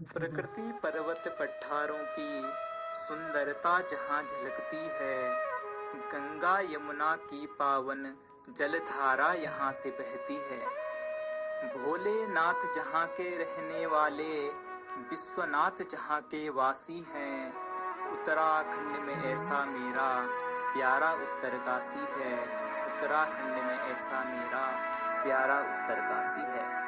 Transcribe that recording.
प्रकृति पर्वत पठारों की सुंदरता जहाँ झलकती है, गंगा यमुना की पावन जलधारा यहाँ से बहती है। भोलेनाथ जहाँ के रहने वाले, विश्वनाथ जहाँ के वासी हैं। उत्तराखंड में ऐसा मेरा प्यारा उत्तरकाशी है। उत्तराखंड में ऐसा मेरा प्यारा उत्तरकाशी है।